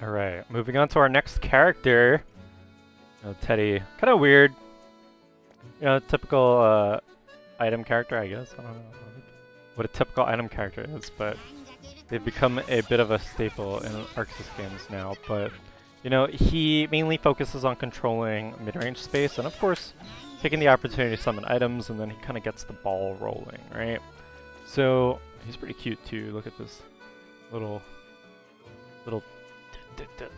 Alright, moving on to our next character. Teddie. Kind of weird. Typical item character, I guess. I don't know what a typical item character is, but they've become a bit of a staple in Arxis games now. But, he mainly focuses on controlling mid-range space, and of course, taking the opportunity to summon items, and then he kind of gets the ball rolling, right? So, he's pretty cute too. Look at this little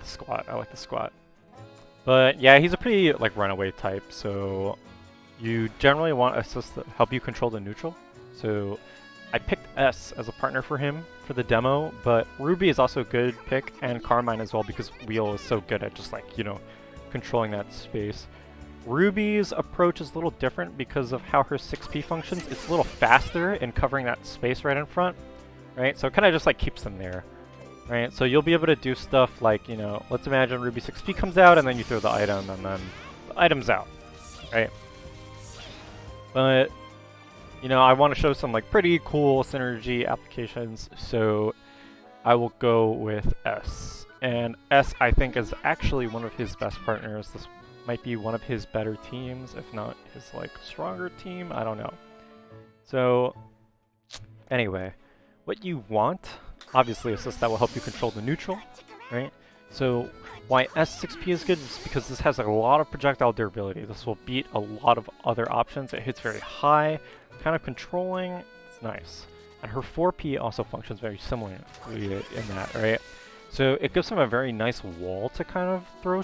squat. I like the squat. But yeah, he's a pretty like runaway type, so you generally want assist to help you control the neutral. So I picked S as a partner for him for the demo, but Ruby is also a good pick, and Carmine as well, because Wheel is so good at just like, controlling that space. Ruby's approach is a little different because of how her 6P functions. It's a little faster in covering that space right in front, right? So it kind of just like keeps them there. Right, so you'll be able to do stuff like, let's imagine Ruby 6P comes out and then you throw the item and then the item's out, right? But, I want to show some like pretty cool synergy applications, so I will go with S. And S, I think, is actually one of his best partners. This might be one of his better teams, if not his like stronger team, I don't know. So, anyway, what you want, obviously, assist that will help you control the neutral, right? So why S6P is good is because this has a lot of projectile durability. This will beat a lot of other options. It hits very high, kind of controlling. It's nice. And her 4P also functions very similarly in that, right? So it gives him a very nice wall to kind of throw.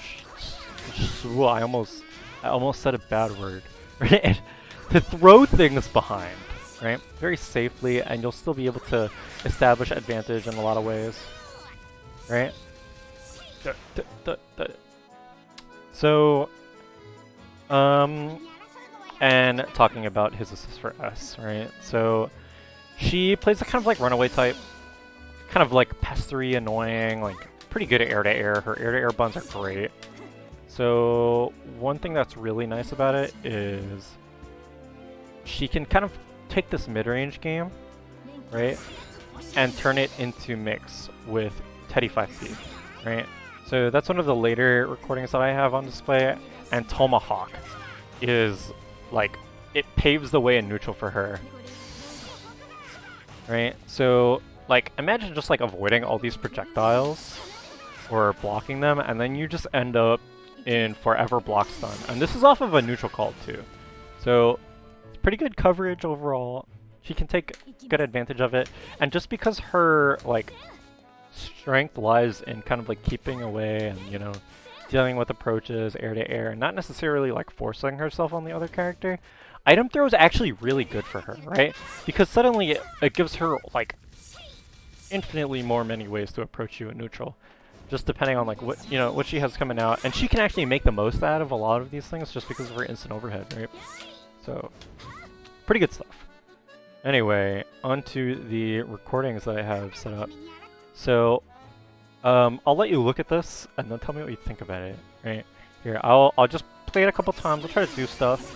I almost said a bad word, right? To throw things behind. Right? Very safely, and you'll still be able to establish advantage in a lot of ways. Right? So, and talking about his assist for S, right? So, she plays a kind of like runaway type, kind of like pestery, annoying, like pretty good at air-to-air. Her air-to-air buns are great. So, one thing that's really nice about it is she can kind of take this mid-range game, right, and turn it into mix with Teddie 5P, right? So that's one of the later recordings that I have on display, and Tomahawk is, like, it paves the way in neutral for her, right? So, like, imagine just, like, avoiding all these projectiles, or blocking them, and then you just end up in forever block stun. And this is off of a neutral call, too. So, pretty good coverage overall. She can take good advantage of it, and just because her like strength lies in kind of like keeping away and dealing with approaches air to air, and not necessarily like forcing herself on the other character, item throw is actually really good for her, right? Because suddenly it gives her like infinitely more many ways to approach you in neutral, just depending on like what she has coming out, and she can actually make the most out of a lot of these things just because of her instant overhead, right? So, pretty good stuff. Anyway, onto the recordings that I have set up. So, I'll let you look at this and then tell me what you think about it. Right here, I'll just play it a couple times. I'll try to do stuff.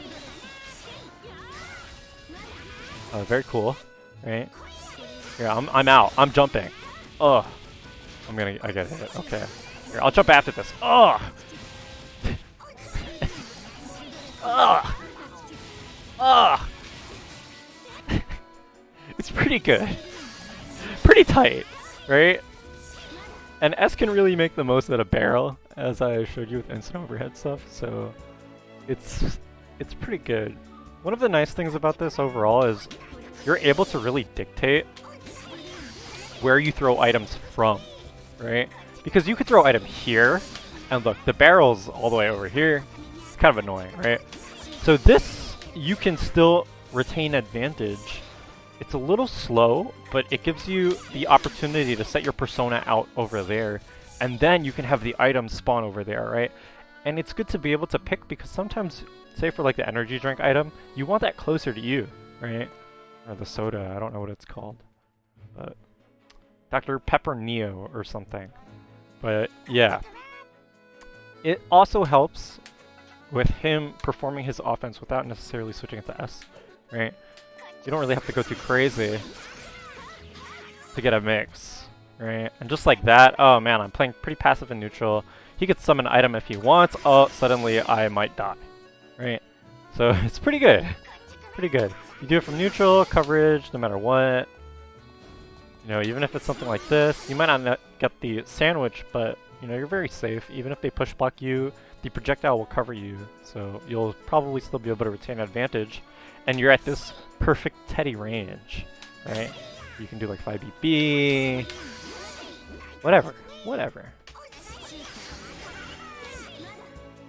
Very cool. Right here, I'm out. I'm jumping. Ugh. I get hit. Okay. Here, I'll jump after this. Ugh. Ugh. Ugh. It's pretty good. Pretty tight, right? And S can really make the most out of barrel, as I showed you with instant overhead stuff, so it's pretty good. One of the nice things about this overall is you're able to really dictate where you throw items from, right? Because you could throw item here, and look, the barrel's all the way over here. It's kind of annoying, right? So this, you can still retain advantage. It's a little slow, but it gives you the opportunity to set your persona out over there, and then you can have the items spawn over there, right? And it's good to be able to pick, because sometimes, say for like the energy drink item, you want that closer to you, right? Or the soda, I don't know what it's called. But Dr. Pepper Neo or something. But yeah. It also helps with him performing his offense without necessarily switching it to S, right? You don't really have to go too crazy to get a mix, right? And just like that, oh man, I'm playing pretty passive and neutral. He could summon an item if he wants. Oh, suddenly I might die, right? So it's pretty good. Pretty good. You do it from neutral, coverage, no matter what. You know, even if it's something like this, you might not get the sandwich, but, you know, you're very safe. Even if they push block you, the projectile will cover you, so you'll probably still be able to retain advantage. And you're at this perfect Teddie range, right? You can do like 5BB, whatever.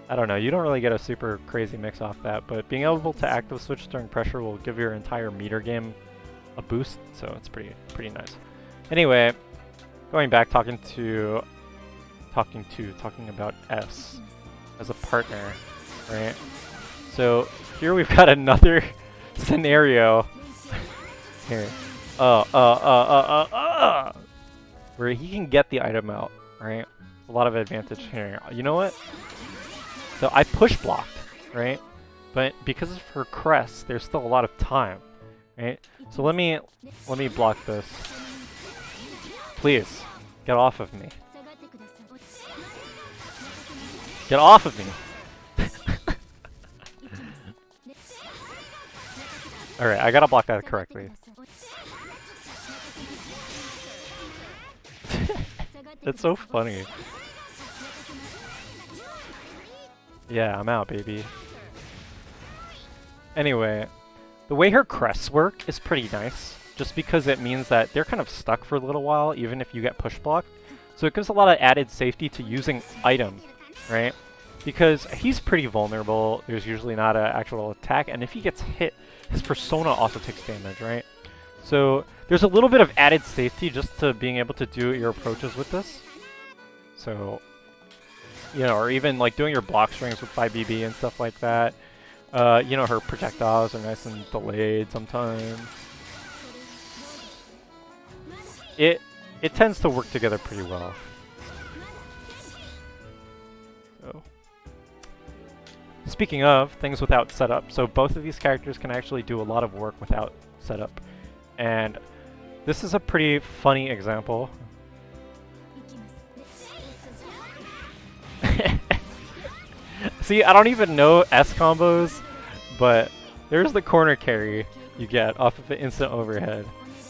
I don't know, you don't really get a super crazy mix off that, but being able to active switch during pressure will give your entire meter game a boost, so it's pretty nice. Anyway, going back, talking about S as a partner, right? So here we've got another scenario here. Where he can get the item out, right? A lot of advantage here. You know what? So I push blocked, right? But because of her crest, there's still a lot of time, right? So let me block this. Please, get off of me. Get off of me. Alright, I gotta block that correctly. It's so funny. Yeah, I'm out, baby. Anyway, the way her crests work is pretty nice, just because it means that they're kind of stuck for a little while, even if you get push blocked. So it gives a lot of added safety to using item, right? Because he's pretty vulnerable, there's usually not an actual attack, and if he gets hit, his persona also takes damage, right? So there's a little bit of added safety just to being able to do your approaches with this. So, you know, or even like doing your block strings with 5BB and stuff like that. You know, her projectiles are nice and delayed sometimes. It tends to work together pretty well. So, speaking of things without setup, so both of these characters can actually do a lot of work without setup. And this is a pretty funny example. See, I don't even know S combos, but there's the corner carry you get off of the instant overhead,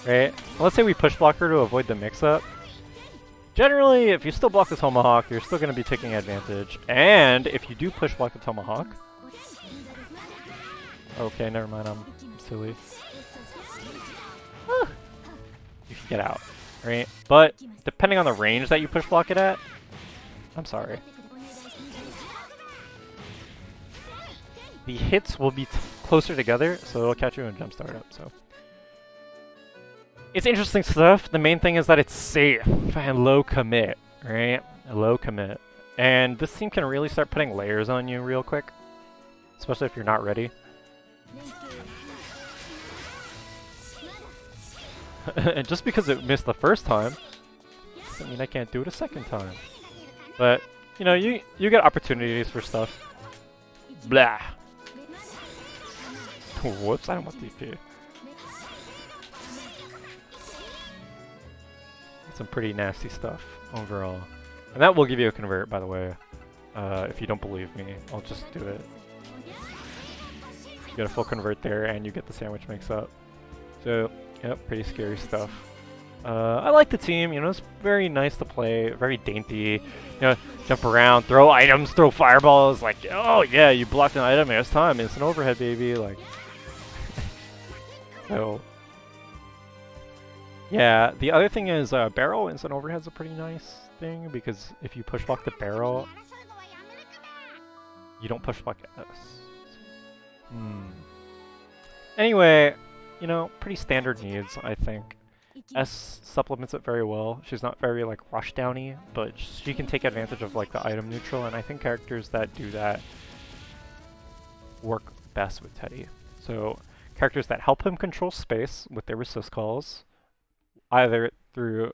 right? Let's say we push block her to avoid the mix-up. Generally, if you still block the Tomahawk, you're still going to be taking advantage. And if you do push block the Tomahawk... Okay, never mind, I'm silly. You can get out, right? But depending on the range that you push block it at... I'm sorry. The hits will be closer together, so it'll catch you in jump startup, so... It's interesting stuff. The main thing is that it's safe and low commit, right? Low commit. And this team can really start putting layers on you real quick. Especially if you're not ready. And just because it missed the first time, doesn't mean I can't do it a second time. But, you know, you get opportunities for stuff. Blah. Whoops, I don't want DP. Some pretty nasty stuff overall. And that will give you a convert, by the way. If you don't believe me, I'll just do it. You get a full convert there, and you get the sandwich mix up. So, yep, pretty scary stuff. I like the team, you know, it's very nice to play, very dainty. You know, jump around, throw items, throw fireballs, like, oh yeah, you blocked an item, it's time, it's an overhead, baby, like. So, yeah, the other thing is barrel instant overhead's a pretty nice thing, because if you push block the barrel, you don't push block S. Anyway, you know, pretty standard needs, I think. S supplements it very well. She's not very, like, rushdowny, but she can take advantage of, like, the item neutral, and I think characters that do that work best with Teddie. So, characters that help him control space with their resist calls, either through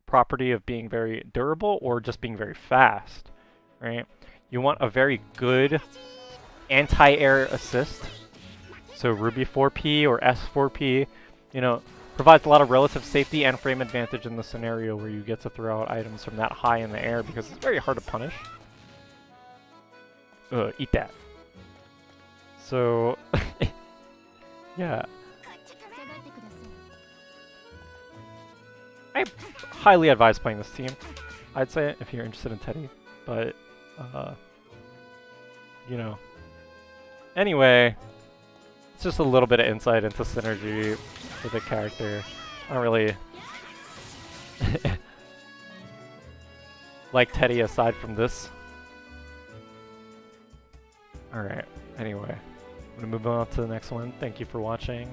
property of being very durable or just being very fast, right? You want a very good anti-air assist. So Ruby 4P or S 4P, you know, Provides a lot of relative safety and frame advantage in the scenario where you get to throw out items from that high in the air because it's very hard to punish. Eat that. So, yeah. I highly advise playing this team, I'd say, if you're interested in Teddie. But, you know. Anyway, it's just a little bit of insight into synergy for the character. I don't really like Teddie aside from this. Alright, anyway. I'm gonna move on to the next one. Thank you for watching.